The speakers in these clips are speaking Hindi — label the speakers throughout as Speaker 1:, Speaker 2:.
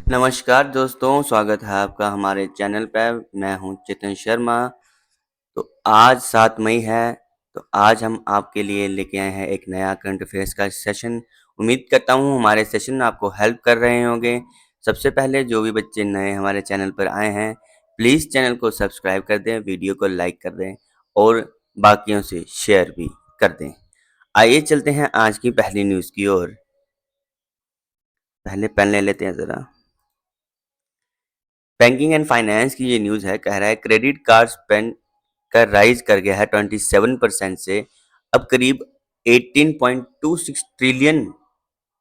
Speaker 1: नमस्कार दोस्तों, स्वागत है आपका हमारे चैनल पे। मैं हूं चेतन शर्मा। तो आज 7 मई है, तो आज हम आपके लिए लेके आए हैं एक नया करंट अफेयर्स का सेशन। उम्मीद करता हूं हमारे सेशन आपको हेल्प कर रहे होंगे। सबसे पहले जो भी बच्चे नए हमारे चैनल पर आए हैं, प्लीज़ चैनल को सब्सक्राइब कर दें, वीडियो को लाइक कर दें और बाकियों से शेयर भी कर दें। आइए चलते हैं आज की पहली न्यूज़ की ओर। पहले पेन ले लेते हैं ज़रा। बैंकिंग एंड फाइनेंस की ये न्यूज़ है, कह रहा है क्रेडिट कार्ड स्पेंड का राइज कर गया है 27% से अब करीब 18.26 ट्रिलियन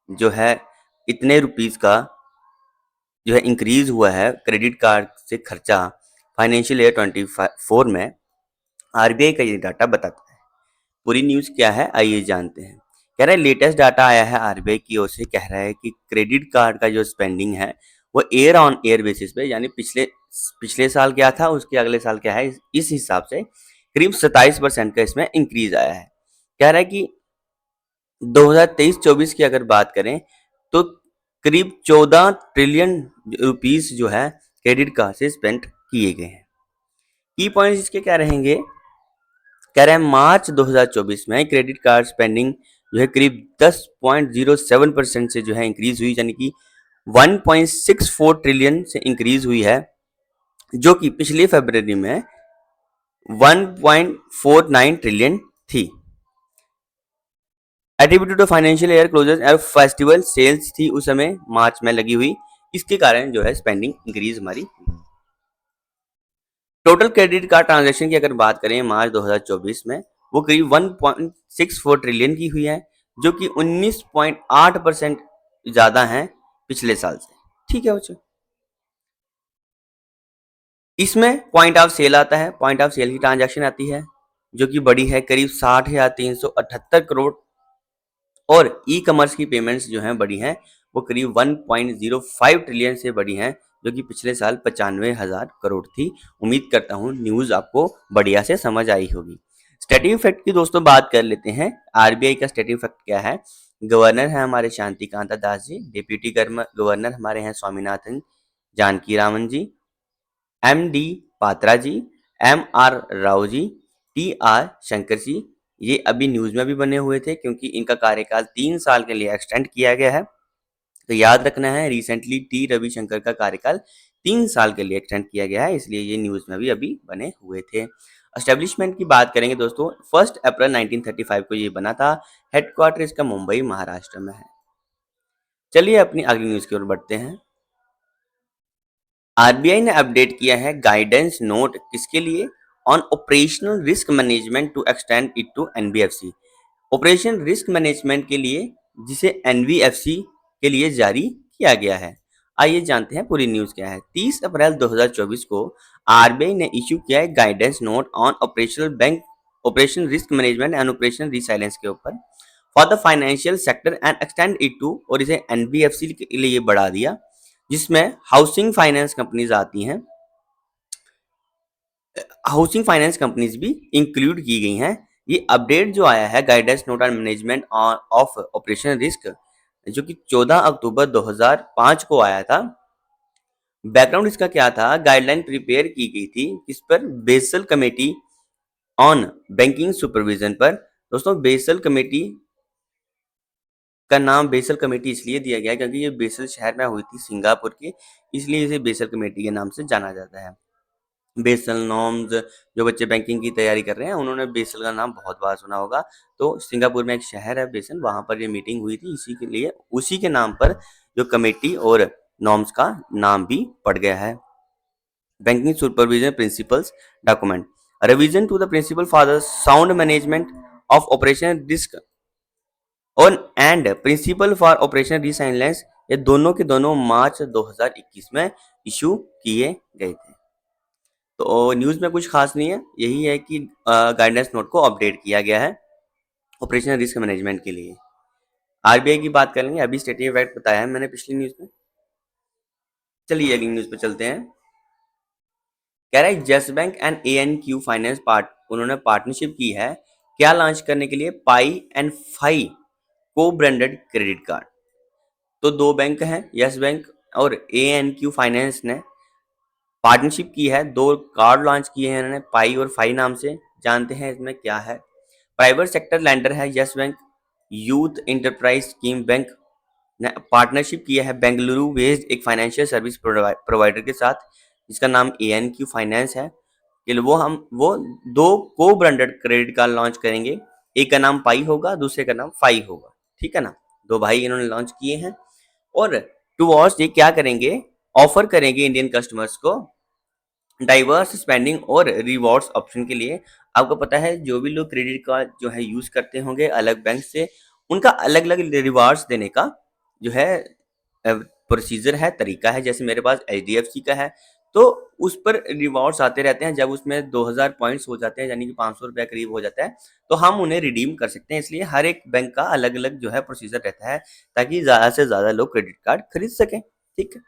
Speaker 1: जो है, इतने रुपीस का जो है इंक्रीज हुआ है क्रेडिट कार्ड से खर्चा फाइनेंशियल ईयर 24 में। आरबीआई का ये डाटा बताता है। पूरी न्यूज़ क्या है आइए जानते हैं। कह रहा है लेटेस्ट डाटा आया है आरबीआई की ओर से, कह रहा है कि क्रेडिट कार्ड का जो स्पेंडिंग है वो ईयर ऑन ईयर बेसिस पे, यानी पिछले पिछले साल क्या था उसके अगले साल क्या है, इस हिसाब से करीब 27% का इसमें इंक्रीज आया है। कह रहा है कि 2023-24 की अगर बात करें तो करीब 14 ट्रिलियन रुपीस जो है क्रेडिट कार्ड से स्पेंड किए गए हैं। की पॉइंट्स इसके क्या रहेंगे। कह रहे हैं मार्च 2024 में क्रेडिट कार्ड स्पेंडिंग जो है करीब 10.07% से जो है इंक्रीज हुई, यानी कि 1.64 ट्रिलियन से इंक्रीज हुई है, जो कि पिछले फरवरी में 1.49 ट्रिलियन थी। Attributed to financial year closure और फेस्टिवल सेल्स थी उस समय मार्च में लगी हुई, इसके कारण जो है स्पेंडिंग इंक्रीज हमारी। टोटल क्रेडिट कार्ड ट्रांजैक्शन की अगर बात करें मार्च 2024 में, वो करीब 1.64 ट्रिलियन की हुई है, जो कि 19.8% ज़्यादा है पिछले साल से। ठीक है बच्चों, इसमें पॉइंट ऑफ सेल आता है। पॉइंट ऑफ सेल की ट्रांजैक्शन आती है जो कि बड़ी है करीब 60,378 करोड़, और ई कॉमर्स की पेमेंट्स जो हैं बड़ी हैं वो करीब 1.05 ट्रिलियन से बड़ी हैं, जो कि पिछले साल 95,000 करोड़ थी। उम्मीद करता हूँ न्यूज़ आपको बढ़िया से समझ आई होगी। स्टैटिक इफेक्ट की दोस्तों बात कर लेते हैं। आरबीआई का स्टैटिक इफेक्ट क्या है। गवर्नर है हमारे शांतिकांता दास जी, डिप्यूटी गवर्नर हमारे हैं स्वामीनाथन जानकी रामन जी, एम डी पात्रा जी, M R Rao ji, T R Shankar ji. ये अभी न्यूज़ में भी बने हुए थे क्योंकि इनका कार्यकाल 3 साल के लिए एक्सटेंड किया गया है। तो याद रखना है, रिसेंटली टी रविशंकर का कार्यकाल 3 साल के लिए एक्सटेंड किया गया है, इसलिए ये न्यूज़ में भी अभी बने हुए थे। एस्टेब्लिशमेंट की बात करेंगे दोस्तों, 1 अप्रैल 1935 को ये बना था। हेडक्वार्टर इसका मुंबई महाराष्ट्र में है। चलिए अपनी अगली न्यूज़ की ओर बढ़ते हैं। आरबीआई ने अपडेट किया है गाइडेंस नोट, किसके लिए, on operational risk management to extend it to NBFC. Operation risk management के लिए जिसे एनबीएफसी के लिए जारी किया गया है। आइए जानते हैं पूरी न्यूज़ क्या है। 30 अप्रैल 2024 को आरबीआई ने इश्यू किया है guidance note on operational bank operation risk management and operation resilience के ऊपर for the financial sector and extend it to, और इसे एनबीएफसी के लिए बढ़ा दिया, जिसमें हाउसिंग फाइनेंस कंपनीज आती हैं। हाउसिंग फाइनेंस कंपनीज भी इंक्लूड की गई हैं। ये अपडेट जो आया है guidance note on management of operation risk, जो कि 14 अक्टूबर 2005 को आया था। बैकग्राउंड इसका क्या था, गाइडलाइन प्रिपेयर की गई थी किस पर, basal committee on banking supervision पर। दोस्तों बेसल कमेटी का नाम बेसल कमेटी इसलिए दिया गया क्योंकि ये बेसल शहर में हुई थी सिंगापुर के, इसलिए इसे बेसल कमेटी के नाम से जाना जाता है। बेसल नॉर्म्स, जो बच्चे बैंकिंग की तैयारी कर रहे हैं उन्होंने बेसल का नाम बहुत बार सुना होगा। तो सिंगापुर में एक शहर है बेसल, वहां पर ये मीटिंग हुई थी, इसी के लिए उसी के नाम पर जो कमेटी और नॉर्म्स का नाम भी पड़ गया है। Banking supervision principles document, revision to the principle for the sound management of operation risk on and principle for operation resilience, ये दोनों के दोनों मार्च 2021 में इशू किए गए थे। तो न्यूज़ में कुछ खास नहीं है, यही है कि गाइडेंस नोट को अपडेट किया गया है ऑपरेशनल रिस्क मैनेजमेंट के लिए। आरबीआई की बात करेंगे, अभी स्टेटिक इफेक्ट बताया है मैंने पिछली न्यूज़ में। चलिए अगली न्यूज़ पे चलते हैं। कह रहा है यस बैंक एंड एएनक्यू फाइनेंस उन्होंने पार्टनरशिप की है क्या लॉन्च करने के लिए, पाई एंड फाई को ब्रांडेड क्रेडिट कार्ड। तो दो बैंक हैं, यस बैंक और ANQ फाइनेंस ने पार्टनरशिप की है, 2 कार्ड लॉन्च किए हैं इन्होंने पाई और फाई नाम से। जानते हैं इसमें क्या है। प्राइवेट सेक्टर लेंडर है yes bank, youth enterprise scheme bank ने पार्टनरशिप किया है बेंगलुरु बेस्ड एक फाइनेंशियल सर्विस प्रोवाइडर के साथ, जिसका नाम ANQ फाइनेंस है। कि वो 2 को ब्रांडेड क्रेडिट कार्ड लॉन्च करेंगे। एक का नाम पाई होगा, दूसरे का नाम फाई होगा, ठीक है ना। 2 भाई इन्होंने लॉन्च किए हैं और टुवर्ड्स ये क्या करेंगे, ऑफर करेंगे इंडियन कस्टमर्स को डाइवर्स स्पेंडिंग और रिवॉर्ड्स ऑप्शन के लिए। आपको पता है जो भी लोग क्रेडिट कार्ड जो है यूज करते होंगे अलग बैंक से, उनका अलग अलग रिवॉर्ड्स देने का जो है प्रोसीजर है, तरीका है। जैसे मेरे पास HDFC का है, तो उस पर रिवॉर्ड्स आते रहते हैं। जब उसमें 2000 पॉइंट्स हो जाते हैं, यानी कि 500 रुपया करीब हो जाता है, तो हम उन्हें रिडीम कर सकते हैं। इसलिए हर एक बैंक का अलग अलग जो है प्रोसीजर रहता है, ताकि ज़्यादा से ज़्यादा लोग क्रेडिट कार्ड खरीद सकें, ठीक है।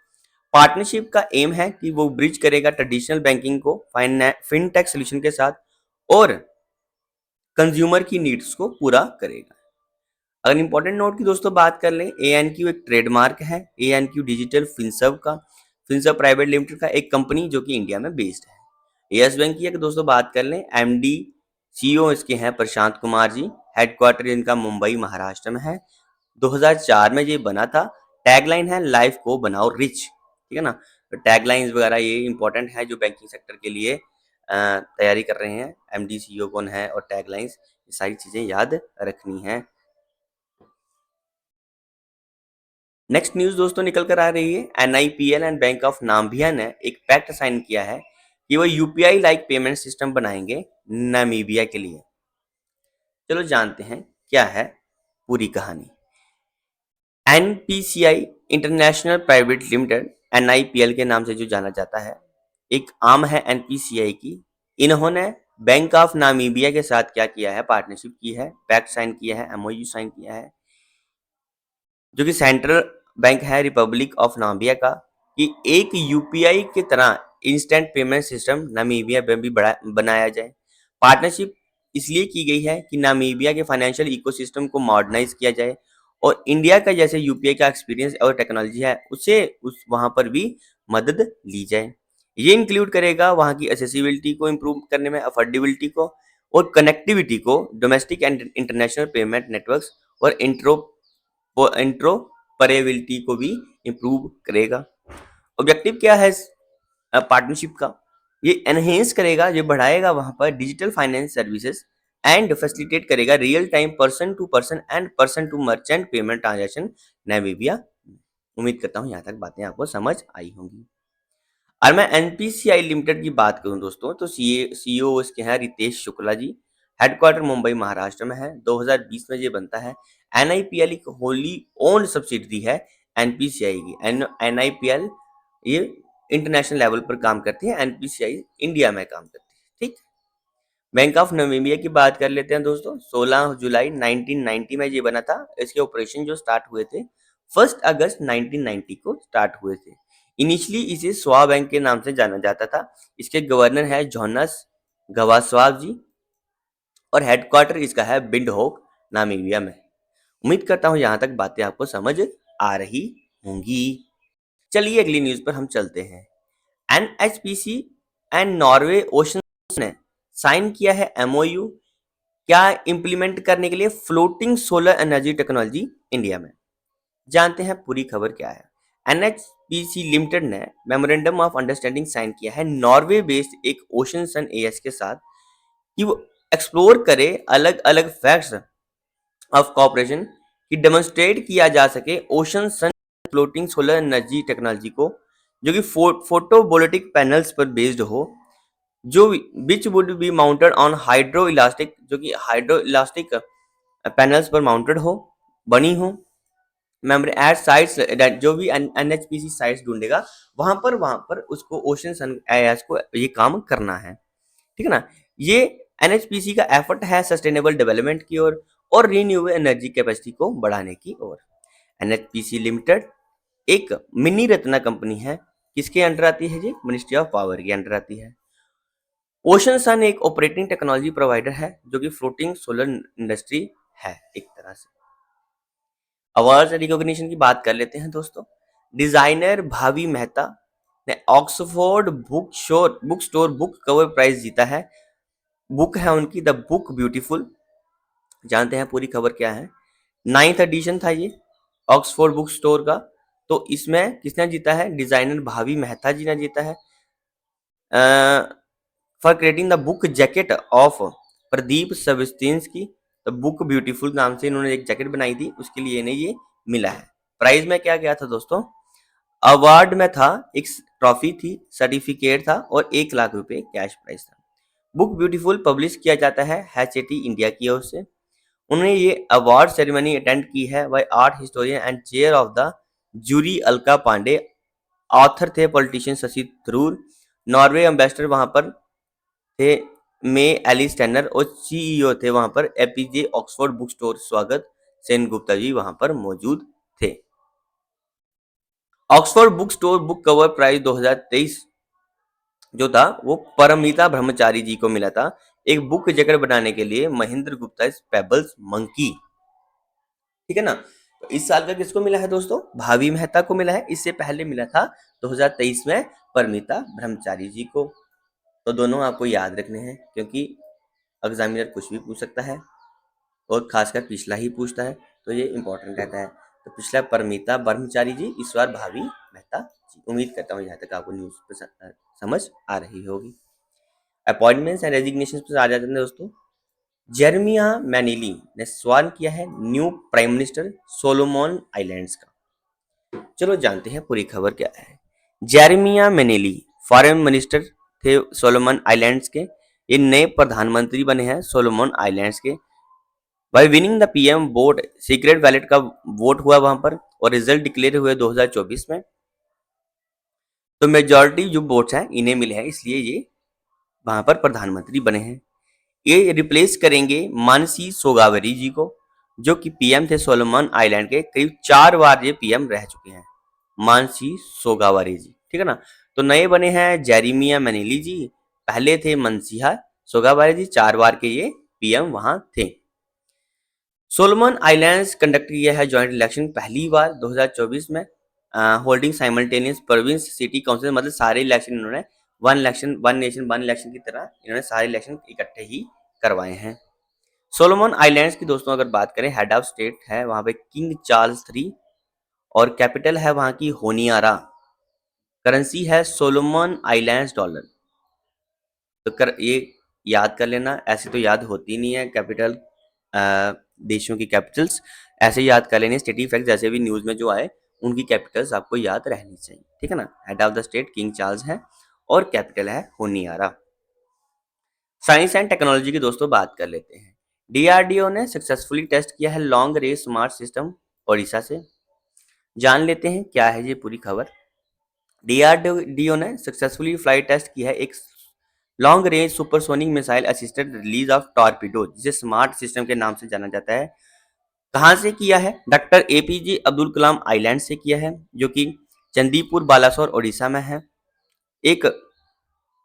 Speaker 1: पार्टनरशिप का एम है कि वो ब्रिज करेगा ट्रेडिशनल बैंकिंग को फिनटेक सोल्यूशन के साथ और कंज्यूमर की नीड्स को पूरा करेगा। अगर इंपॉर्टेंट नोट की दोस्तों बात कर लें, ANQ एक ट्रेडमार्क है, ANQ डिजिटल फिनसर्व का, फिनसर्व प्राइवेट लिमिटेड का एक कंपनी जो कि इंडिया में बेस्ड है। यस बैंक की अगर दोस्तों बात कर लें, MD CEO इसके हैं प्रशांत कुमार जी, हेडक्वार्टर इनका मुंबई महाराष्ट्र में है। 2004 में ये बना था। टैगलाइन है लाइफ को बनाओ रिच, ठीक है ना। तो टैगलाइंस वगैरह ये इंपॉर्टेंट है जो बैंकिंग सेक्टर के लिए तैयारी कर रहे हैं। MD CEO कौन है और टैगलाइंस, ये सारी चीजें याद रखनी है। नेक्स्ट न्यूज दोस्तों निकल कर आ रही है, NIPL and bank of Namibia ने एक पैक्ट साइन किया है कि वो UPI लाइक पेमेंट सिस्टम बनाएंगे नामीबिया के लिए। चलो जानते हैं क्या है पूरी कहानी। NPCI international private limited, NIPL के नाम से जो जाना जाता है, एक आर्म है NPCI की। इन्होंने बैंक ऑफ नामीबिया के साथ क्या किया है, पार्टनरशिप की है, पैक्ट साइन किया है, MOU साइन किया है, जो कि सेंट्रल बैंक है रिपब्लिक ऑफ नामीबिया का, कि एक UPI की तरह इंस्टेंट पेमेंट सिस्टम नामीबिया में भी बनाया जाए। पार्टनरशिप इसलिए की गई है कि नामीबिया के फाइनेंशियल इकोसिस्टम को मॉडर्नाइज किया जाए और इंडिया का जैसे UPI का एक्सपीरियंस और टेक्नोलॉजी है उसे उस वहाँ पर भी मदद ली जाए। ये इंक्लूड करेगा वहाँ की एसेसिबिलिटी को इम्प्रूव करने में, अफोर्डेबिलिटी को और कनेक्टिविटी को, domestic and international payment networks और इंट्रोपरेबिलिटी को भी इम्प्रूव करेगा। ऑब्जेक्टिव क्या है इस पार्टनरशिप का, ये एनहेंस करेगा, ये बढ़ाएगा वहां पर digital finance services and facilitate करेगा real time person to person and person to merchant payment transaction Namibia. उम्मीद करता हूँ यहाँ तक बातें आपको समझ आई होंगी। और मैं NPCI लिमिटेड की बात करूं दोस्तों, तो CEO इसके हैं रितेश शुक्ला जी, हेडक्वार्टर मुंबई महाराष्ट्र में है। 2020 में ये बनता है। NIPL एक होली ओन्ड सब्सिडरी है NPCI की। NIPL ये इंटरनेशनल लेवल पर काम करती है, NPCI इंडिया में काम करती है, ठीक। बैंक ऑफ नामीबिया की बात कर लेते हैं दोस्तों। 16 जुलाई 1990 में ये बना था। इसके ऑपरेशन जो स्टार्ट हुए थे 1 अगस्त 1990 को स्टार्ट हुए थे। इनिशियली इसे स्वा बैंक के नाम से जाना जाता था। इसके गवर्नर है जोनास गवास्वाव जी और हेडक्वार्टर इसका है विंडहोक नामीबिया में। उम्मीद करता हूँ यहाँ तक बातें आपको समझ आ रही होंगी। चलिए अगली न्यूज पर हम चलते हैं। NHPC एंड नॉर्वे ओशन ने साइन किया है MOU, क्या इम्प्लीमेंट करने के लिए floating solar energy technology India में। जानते हैं पूरी खबर क्या है। NHPC लिमिटेड ने मेमोरेंडम ऑफ अंडरस्टैंडिंग साइन किया है नॉर्वे बेस्ड एक ओशन सन AS के साथ, कि वो एक्सप्लोर करे अलग अलग फैक्ट्स ऑफ कॉपरेशन कि डेमोन्स्ट्रेट किया जा सके ओशन सन फ्लोटिंग सोलर एनर्जी टेक्नोलॉजी को, जो कि फोटोवोल्टिक पैनल्स पर बेस्ड हो, जो which would be mounted on hydro elastic, जो कि हाइड्रो इलास्टिक पैनल्स पर माउंटेड हो, बनी हो। मेमोरी एट साइट्स, जो भी NHPC साइट्स ढूंढेगा वहां पर उसको ओशन सन AS को ये काम करना है, ठीक है ना। ये NHPC का एफर्ट है सस्टेनेबल डेवलपमेंट की ओर और रिन्यूएबल एनर्जी कैपेसिटी को बढ़ाने की ओर। NHPC लिमिटेड एक मिनी रत्ना कंपनी है। किसके अंडर आती है जी, मिनिस्ट्री ऑफ पावर के अंडर आती है। ओशन सन एक ऑपरेटिंग टेक्नोलॉजी प्रोवाइडर है जो कि फ्लोटिंग सोलर इंडस्ट्री है एक तरह से। अवार्ड्स रिकॉग्निशन की बात कर लेते हैं दोस्तों। डिजाइनर भावी मेहता ने Oxford book store book cover prize जीता है। बुक है उनकी द बुक ब्यूटीफुल। जानते हैं पूरी खबर क्या है। 9th एडिशन था ये ऑक्सफोर्ड बुक स्टोर का। तो इसमें किसने जीता है? डिजाइनर भावी मेहता जी ने जीता है for creating the book jacket of Pradeep Sebastian's की। द बुक ब्यूटीफुल नाम से इन्होंने एक जैकेट बनाई थी, उसके लिए इन्हें ये मिला है। प्राइज में क्या गया था दोस्तों? अवार्ड में था एक ट्रॉफी थी, सर्टिफिकेट था और 1 लाख रुपए कैश प्राइज था। बुक ब्यूटीफुल पब्लिश किया जाता है HAT इंडिया की ओर से। उन्होंने ये अवार्ड सेरेमनी अटेंड की है by art historian and chair of the jury Alka Pande. Author थे politician Shashi Tharoor. Norway ambassador वहां पर थे मे एलिस टेनर और CEO थे वहां पर APJ ऑक्सफोर्ड बुक स्टोर स्वागत सेन गुप्ता जी वहां पर मौजूद थे। Oxford book store book cover prize 2023 जो था वो परमिता ब्रह्मचारी जी को मिला था एक बुक जैकेट बनाने के लिए महेंद्र गुप्ता पेबल्स मंकी। ठीक है ना। तो इस साल का किसको मिला है दोस्तों? भावी मेहता को मिला है। इससे पहले मिला था 2023 में परमिता ब्रह्मचारी जी को। तो दोनों आपको याद रखने हैं क्योंकि एग्जामिनर कुछ भी पूछ सकता है और खासकर पिछला ही पूछता है, तो ये इंपॉर्टेंट रहता है। तो पिछला परमिता ब्रह्मचारी जी, इस बार भावी मेहता जी। उम्मीद करता हूँ यहाँ तक आपको न्यूज समझ आ रही होगी। अपॉइंटमेंट्स एंड रेजिग्नेशन पर आ जाते हैं दोस्तों। जेरमिया मैनिली ने सवाल किया है new prime minister Solomon islands का। चलो जानते हैं पूरी खबर क्या है। जेरमिया मैनिली फॉरेन मिनिस्टर थे सोलोमन आइलैंड्स के। ये नए प्रधानमंत्री बने हैं सोलोमन आइलैंड्स के। Bye winning the PM vote, secret ballot का वोट हुआ वहां पर और रिजल्ट डिक्लेयर हुए 2024 में। तो मेजॉरिटी जो वोट्स हैं इन्हें मिले हैं, इसलिए ये वहां पर प्रधानमंत्री बने हैं। ये रिप्लेस करेंगे मानसी सोगावरी जी को, जो कि PM थे सोलोमन आइलैंड के। करीब 4 बार ये PM रह चुके हैं मानसी सोगावरी जी। ठीक है ना। तो नए बने हैं जेरेमिया मैनिली जी, पहले थे मनसिहा सोगावरी जी, 4 बार के ये PM वहां थे। सोलोमन आइलैंड्स कंडक्ट किया है ज्वाइंट इलेक्शन पहली बार 2024 में holding simultaneous province city council. मतलब सारे इलेक्शन इन्होंने one election one nation one election की तरह इन्होंने सारे इलेक्शन इकट्ठे ही करवाए हैं। सोलोमन आइलैंड्स की दोस्तों अगर बात करें, हेड ऑफ स्टेट है वहां पे किंग चार्ल्स 3 और कैपिटल है वहां की होनियारा। करेंसी है सोलोमन आइलैंड्स डॉलर। तो ये याद कर लेना, ऐसे तो याद होती नहीं है कैपिटल देशों की कैपिटल्स। ऐसे याद कर लेने स्टेट फैक्ट, जैसे भी न्यूज में जो आए उनकी कैपिटल्स आपको याद रहनी चाहिए। ठीक है ना। Head of the state king Charles है और कैपिटल है होनियारा। साइंस एंड टेक्नोलॉजी की दोस्तों बात कर लेते हैं। DRDO ने सक्सेसफुली टेस्ट किया है long range smart system Odisha से। जान लेते हैं क्या है ये पूरी खबर। DRDO ने सक्सेसफुली फ्लाइट टेस्ट किया है एक long range supersonic missile assisted release of torpedo, जिसे स्मार्ट सिस्टम के नाम से जाना जाता है। कहाँ से किया है? Doctor APJ Abdul Kalam island से किया है, जो कि चंदीपुर बालासोर ओडिशा में है। एक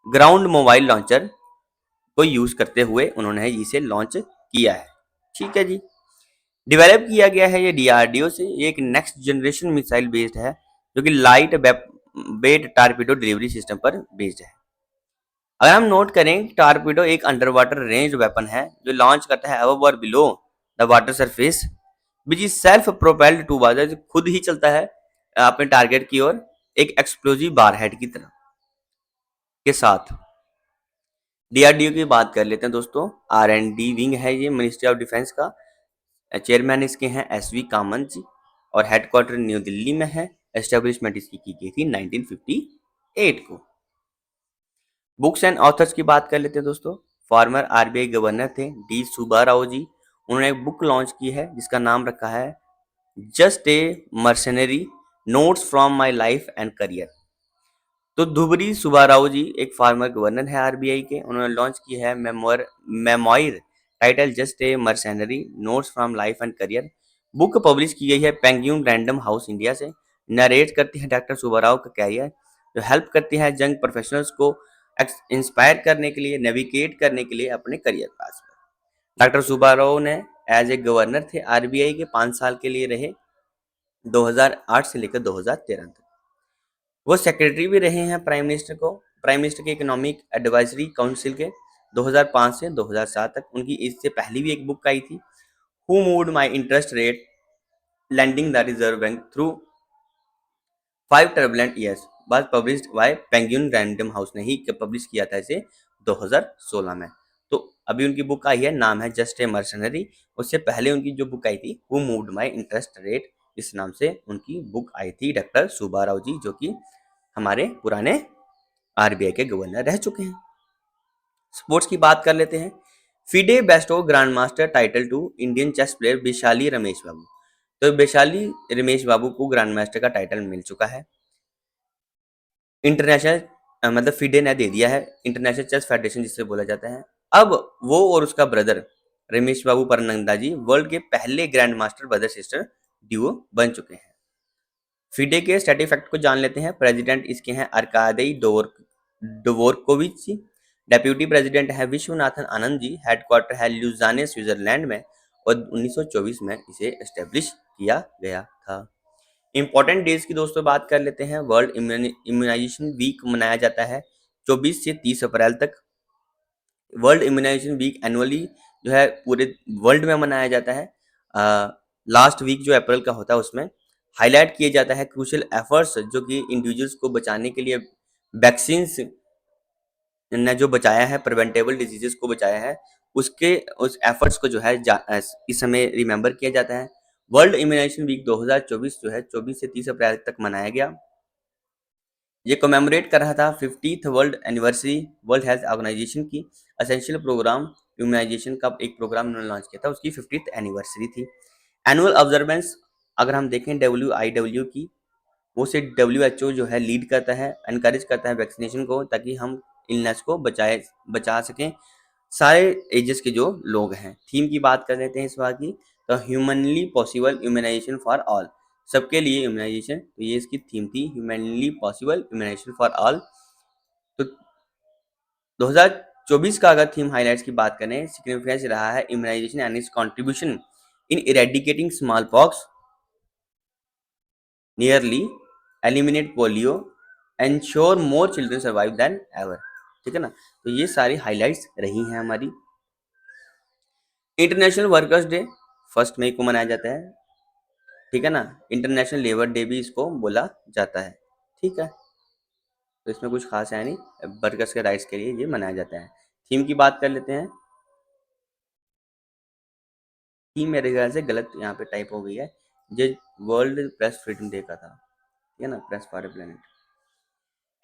Speaker 1: ग्राउंड मोबाइल लॉन्चर को यूज करते हुए उन्होंने इसे लॉन्च किया है। ठीक है जी। डेवलप किया गया है ये DRDO से। ये एक नेक्स्ट जनरेशन मिसाइल बेस्ड है, जो कि light weight torpedo delivery system पर बेस्ड है। अगर हम नोट करें, टारपीडो एक अंडर वाटर रेंज वेपन है जो लॉन्च करता है अबव और below the water surface, which is self propelled to water, खुद ही चलता है अपने टारगेट की ओर एक एक्सप्लोजिव बारहेड की तरह के साथ। DRDO की बात कर लेते हैं दोस्तों। R&D विंग है ये मिनिस्ट्री ऑफ डिफेंस का। चेयरमैन इसके हैं SV कामत जी और हेडक्वार्टर न्यू दिल्ली में है। एस्टेब्लिशमेंट इसकी की गई थी 1958 को। बुक्स एंड ऑथर्स की बात कर लेते हैं दोस्तों। फॉर्मर RBI गवर्नर थे D सुब्बाराव जी। उन्होंने एक बुक लॉन्च की है जिसका नाम रखा है just a mercenary notes from my life and career. तो धुबरी सुब्बाराव जी एक फार्मर गवर्नर है RBI के। उन्होंने लॉन्च की है memoir title just a mercenary notes from life and career. Book publish की गई है पेंगुइन रैंडम हाउस इंडिया से। नरेट करती है डॉक्टर सुब्बाराव का कैरियर, जो हेल्प करती है यंग प्रोफेशनल्स को इंस्पायर करने के लिए, नेविगेट करने के लिए अपने करियर पास में। डॉक्टर सुब्बाराव ने एज ए गवर्नर थे RBI के 5 साल के लिए रहे। 2008 से लेकर 2013 तक। वो सेक्रेटरी भी रहे हैं प्राइम मिनिस्टर के इकोनॉमिक एडवाइजरी काउंसिल के 2005 से 2007 तक। उनकी इससे पहले भी एक बुक आई थी, who moved my interest rate leading the reserve bank through 5 turbulent years, बाद published by Penguin Random House ने ही पब्लिश किया था इसे 2016 में। तो अभी उनकी बुक आई है, नाम है जस्ट ए मर्सनरी। उससे पहले उनकी जो बुक आई थी who moved my interest rate, इस नाम से उनकी बुक आई थी। डॉक्टर सुब्बाराव जी, जो कि हमारे पुराने आरबीआई के गवर्नर रह चुके हैं। स्पोर्ट्स की बात कर लेते हैं। FIDE bestows grandmaster title to Indian chess player Vaishali Ramesh बाबू। तो वैशाली रमेश बाबू को ग्रैंड मास्टर का टाइटल मिल चुका है। इंटरनेशनल मतलब फिडे ने दे दिया है, इंटरनेशनल चेस फेडरेशन जिसे बोला जाता है। अब वो और उसका ब्रदर रमेश बाबू परनंदा जी वर्ल्ड के पहले grand master brother sister duo बन चुके हैं। फिडे के स्टैटिक फैक्ट को जान लेते हैं। प्रेसिडेंट इसके हैं अर्कादी डोवोरकोविच जी। डेप्यूटी प्रेसिडेंट है विश्वनाथन आनंद जी। हेडक्वार्टर है ल्यूजाने स्विट्जरलैंड में, और 1924 में इसे एस्टेब्लिश किया गया था। इंपॉर्टेंट डेज की दोस्तों बात कर लेते हैं। वर्ल्ड इम्यूनाइजेशन वीक मनाया जाता है 24 से 30 अप्रैल तक। वर्ल्ड इम्यूनाइजेशन वीक एनुअली जो है पूरे वर्ल्ड में मनाया जाता है। लास्ट वीक जो अप्रैल का होता है उसमें हाईलाइट किया जाता है क्रूशियल एफर्ट्स जो कि इंडिविजुअल्स को बचाने के लिए वैक्सीन्स ने जो बचाया है, प्रिवेंटेबल डिजीजेस को बचाया है, उसके उस एफर्ट्स को जो है इस समय रिमेंबर किया जाता है। वर्ल्ड इम्यूनाइजेशन वीक 2024 जो है 24 से 30 अप्रैल तक मनाया गया। ये कमेमोरेट कर रहा था 50th world anniversary world health organisation की असेंशियल प्रोग्राम इम्यूनाइजेशन का एक प्रोग्राम उन्होंने लॉन्च किया था, उसकी 50th एनिवर्सरी थी। एनुअल ऑब्जर्वेंस अगर हम देखें WIW की, वो से WHO जो है लीड करता है, एनकरेज करता है वैक्सीनेशन को, ताकि हम इलनेस को बचा सकें सारे एजेस के जो लोग हैं। थीम की बात कर लेते हैं इस बार की, तो humanly possible immunisation for all, सबके लिए इम्यूनाइजेशन, तो ये इसकी थीम थी, humanly possible immunisation for all. तो 2024 का अगर थीम हाइलाइट्स की बात करें, सिग्निफिकेंस रहा है immunisation and its contribution in eradicating smallpox, nearly eliminate polio, ensure more children survive than ever. ठीक है ना, तो ये सारी हाइलाइट्स रही हैं हमारी। इंटरनेशनल वर्कर्स डे 1 मई को मनाया जाता है। ठीक है ना, इंटरनेशनल लेबर डे भी इसको बोला जाता है। ठीक है, तो इसमें कुछ खास है नहीं, वर्कर्स के राइट्स के लिए ये मनाया जाता है। थीम की बात कर लेते हैं। थीम मेरे ख्याल से गलत यहाँ पे टाइप हो गई है, ये वर्ल्ड प्रेस फ्रीडम डे का था। ठीक है ना, press for a planet.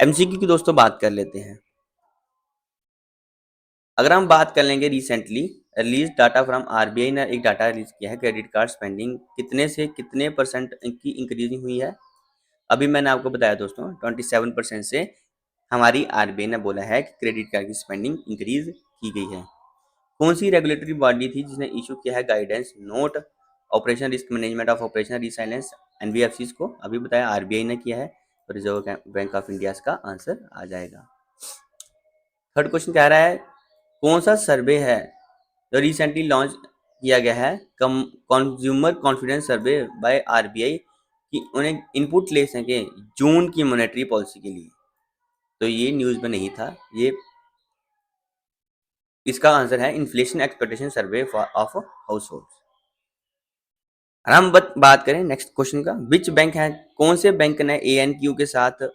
Speaker 1: MCQ की दोस्तों बात कर लेते हैं। अगर हम बात कर लेंगे recently release data from RBI ने एक डाटा रिलीज किया है, क्रेडिट कार्ड स्पेंडिंग कितने से कितने परसेंट की इंक्रीजिंग हुई है। अभी मैंने आपको बताया दोस्तों 27% से हमारी RBI ने बोला है कि क्रेडिट कार्ड की स्पेंडिंग इंक्रीज की गई है। कौन सी रेगुलेटरी बॉडी थी जिसने इशू किया है guidance note operation risk management of operation resilience NBFCs को, अभी बताया RBI ने किया है, तो रिजर्व बैंक ऑफ इंडिया का आंसर आ जाएगा। थर्ड क्वेश्चन कह रहा है कौन सा सर्वे है जो रिसेंटली लॉन्च किया गया है, कंज्यूमर कॉन्फिडेंस सर्वे बाय RBI, कि उन्हें इनपुट ले सकें जून की मॉनेटरी पॉलिसी के लिए। तो ये न्यूज़ में नहीं था, ये इसका आंसर है inflation expectation survey of house hold. हम बात करें नेक्स्ट क्वेश्चन का, विच बैंक है, कौन से बैंक ने ANQ के साथ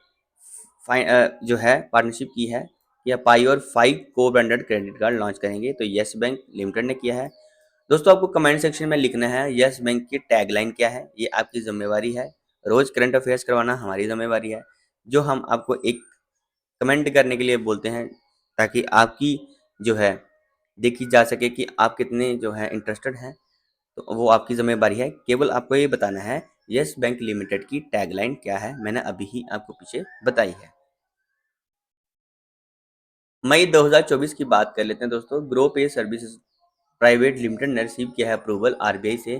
Speaker 1: जो है पार्टनरशिप की है, या पाई और 5 को ब्रांडेड क्रेडिट कार्ड लॉन्च करेंगे, तो यस बैंक लिमिटेड ने किया है। दोस्तों आपको कमेंट सेक्शन में लिखना है यस बैंक की टैगलाइन क्या है, ये आपकी जिम्मेवारी है। रोज करंट अफेयर्स करवाना हमारी जिम्मेवारी है, जो हम आपको एक कमेंट करने के लिए बोलते हैं, ताकि आपकी जो है देखी जा सके कि आप कितने जो है इंटरेस्टेड हैं। तो वो आपकी जिम्मेवारी है, केवल आपको ये बताना है यस बैंक लिमिटेड की टैगलाइन क्या है, मैंने अभी ही आपको पीछे बताई है। मई 2024 की बात कर लेते हैं दोस्तों। ग्रो पे सर्विसेज प्राइवेट लिमिटेड ने रिसीव किया है अप्रूवल RBI से,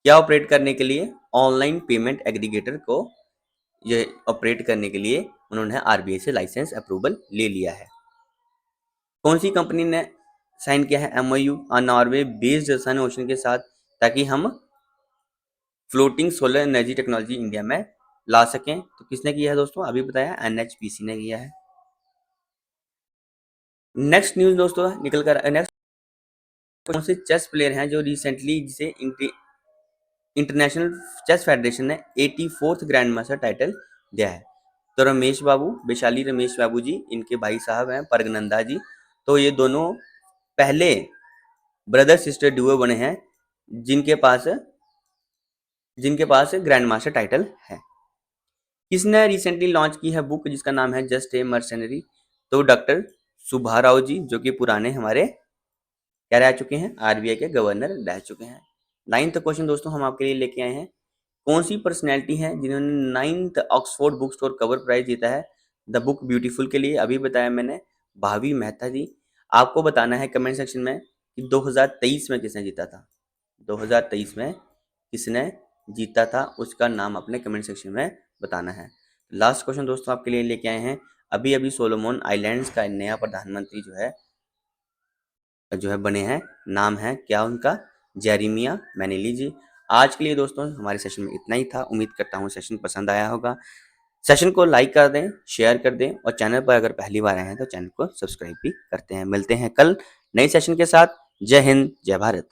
Speaker 1: क्या ऑपरेट करने के लिए, ऑनलाइन पेमेंट एग्रीगेटर को ये ऑपरेट करने के लिए उन्होंने RBI से लाइसेंस अप्रूवल ले लिया है। कौन सी कंपनी ने साइन किया है MOU नॉर्वे बेस्ड सन ओशन के साथ, ताकि हम floating solar energy technology India में ला सकें। तो किसने किया है दोस्तों? अभी बताया, एनएचपीसी ने किया है। नेक्स्ट न्यूज दोस्तों निकल कर नेक्स्ट, कौन से चेस प्लेयर हैं जो रिसेंटली जिसे इंटरनेशनल चेस फेडरेशन ने 84th ग्रैंड मास्टर टाइटल दिया है? तो रमेश बाबू, वैशाली रमेश बाबू जी, इनके भाई साहब हैं परगनंदा जी। तो ये दोनों पहले ब्रदर सिस्टर डुओ बने हैं जिनके पास ग्रैंड मास्टर टाइटल है। किसने रिसेंटली लॉन्च की है बुक जिसका नाम है जस्ट ए मर्सेनरी? तो डॉक्टर सुब्बा राव जी, जो कि पुराने हमारे क्या रह चुके हैं, आरबीआई के गवर्नर रह चुके हैं। 9th क्वेश्चन दोस्तों हम आपके लिए लेके आए हैं। कौन सी पर्सनैलिटी है जिन्होंने 9th Oxford book store cover prize जीता है द बुक ब्यूटीफुल के लिए? अभी बताया मैंने, भावी मेहता जी। आपको बताना है कमेंट सेक्शन में कि 2023 में किसने जीता था। 2023 में किसने जीता था उसका नाम अपने कमेंट सेक्शन में बताना है। लास्ट क्वेश्चन दोस्तों आपके लिए लेके आए हैं। अभी अभी सोलोमन आइलैंड्स का नया प्रधानमंत्री जो है बने हैं, नाम है क्या उनका? जेरेमिया मैनेली जी। आज के लिए दोस्तों हमारे सेशन में इतना ही था। उम्मीद करता हूँ सेशन पसंद आया होगा। सेशन को लाइक कर दें, शेयर कर दें और चैनल पर अगर पहली बार आए हैं तो चैनल को सब्सक्राइब भी करते हैं। मिलते हैं कल नए सेशन के साथ। जय हिंद, जय भारत।